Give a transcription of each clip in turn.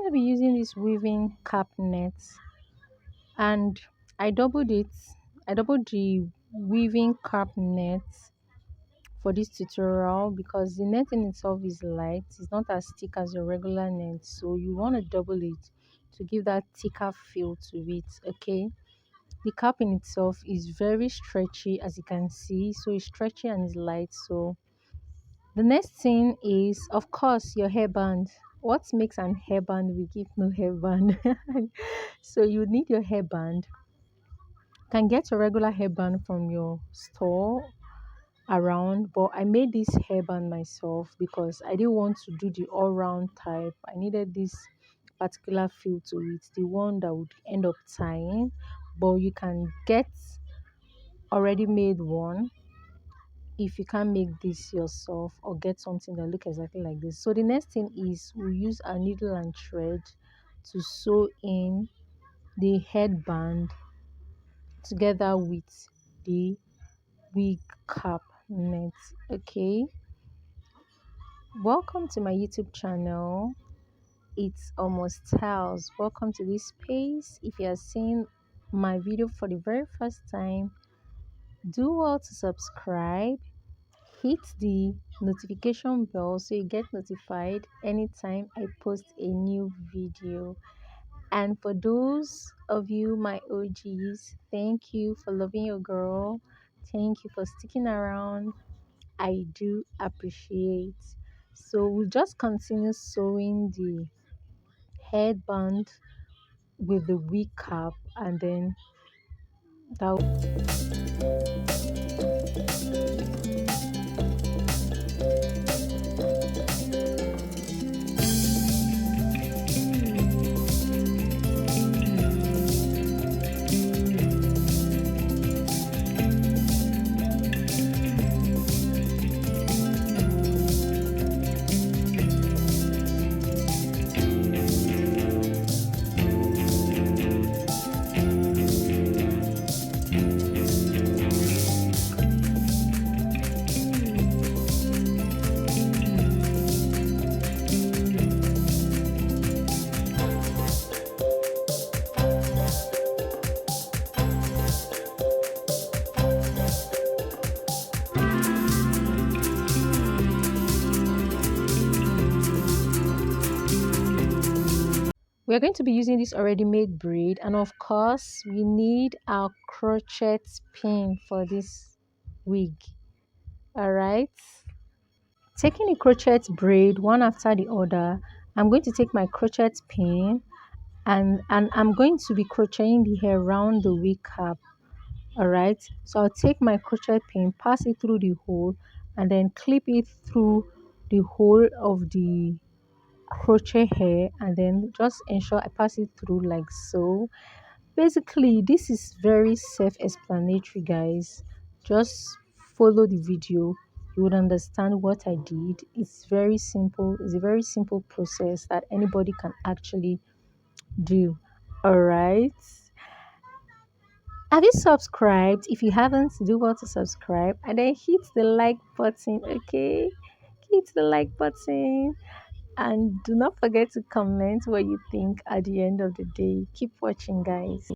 to be using this weaving cap net, and I doubled it. I doubled the weaving cap net for this tutorial because the net in itself is light. It's not as thick as your regular net, so you want to double it to give that thicker feel to it. Okay, the cap in itself is very stretchy, as you can see, so it's stretchy and it's light. So the next thing is, of course, your hairband. What makes an hairband we give no hairband? So you need your hairband. You can get a regular hairband from your store around, but I made this hairband myself because I didn't want to do the all-round type. I needed this particular feel to it, the one that would end up tying. But you can get already made one if you can't make this yourself, or get something that look exactly like this. So the next thing is we use a needle and thread to sew in the headband together with the wig cap net. Okay, welcome to my YouTube channel. It's almost styles. Welcome to this space. If you are seeing my video for the very first time, do well to subscribe, hit the notification bell so you get notified anytime I post a new video. And for those of you, my OGs, thank you for loving your girl. Thank you for sticking around. I do appreciate. So we'll just continue sewing the headband with the wig cap, and then that. We're going to be using this already made braid, and of course we need our crochet pin for this wig. All right, taking the crochet braid one after the other, I'm going to take my crochet pin, and I'm going to be crocheting the hair around the wig cap. All right, so I'll take my crochet pin, pass it through the hole, and then clip it through the hole of the crochet hair, and then just ensure I pass it through like so. Basically, this is very self-explanatory, guys. Just follow the video, you would understand what I did. It's very simple. It's a very simple process that anybody can actually do. All right, have you subscribed? If you haven't, do well to subscribe, and then hit the like button. Okay, hit the like button. And do not forget to comment what you think at the end of the day. Keep watching, guys.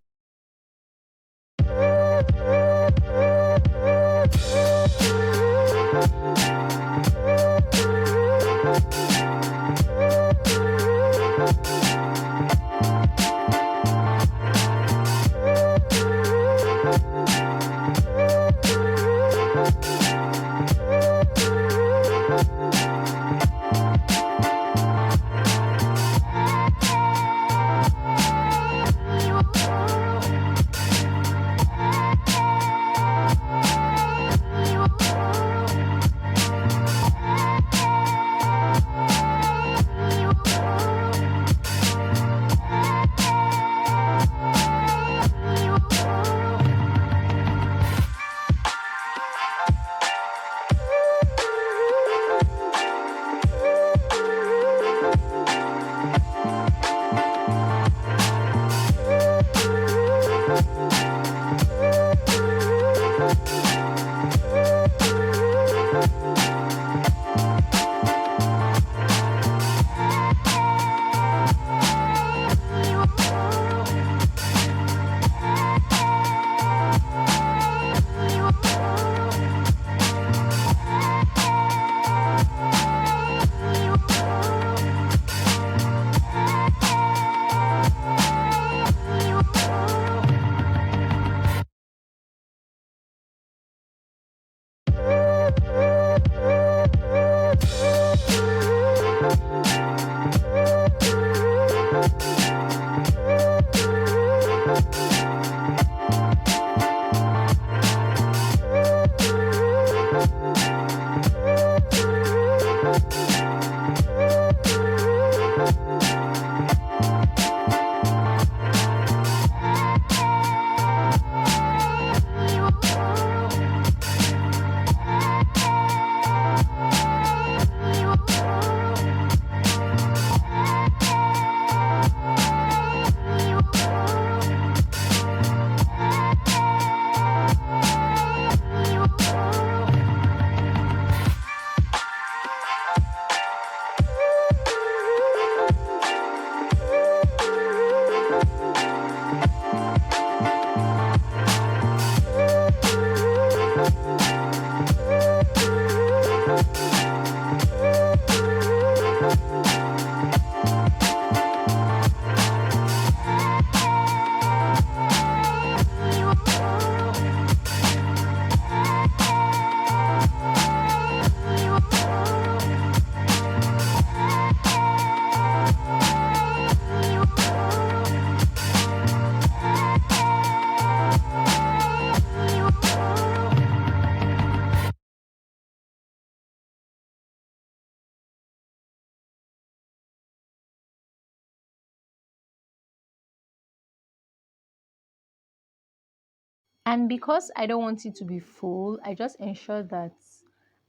And because I don't want it to be full, I just ensure that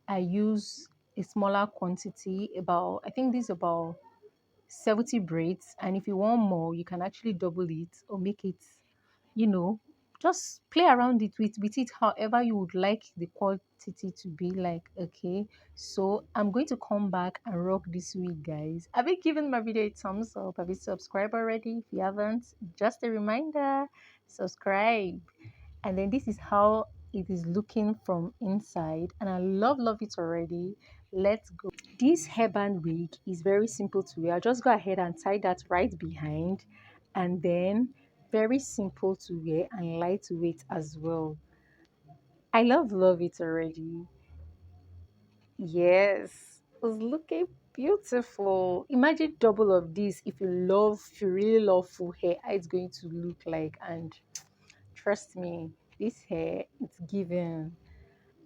I use a smaller quantity. About, I think this is about 70 braids. And if you want more, you can actually double it or make it, you know, just play around it with it however you would like the quantity to be like. Okay, so I'm going to come back and rock this week, guys. Have you given my video a thumbs up? Have you subscribed already? If you haven't, just a reminder, subscribe. And then this is how it is looking from inside, and I love it already. Let's go. This hairband wig is very simple to wear. Just go ahead and tie that right behind, and then very simple to wear and lightweight as well. I love it already. Yes, it's looking beautiful. Imagine double of this. If you really love full hair, how it's going to look like. And trust me, this hair, it's given.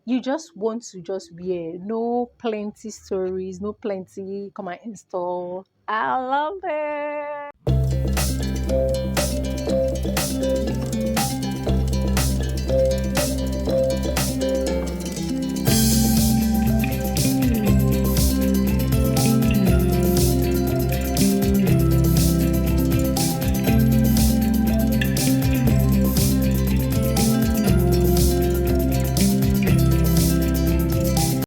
You just want to just wear, no plenty stories, no plenty come and install. I love it.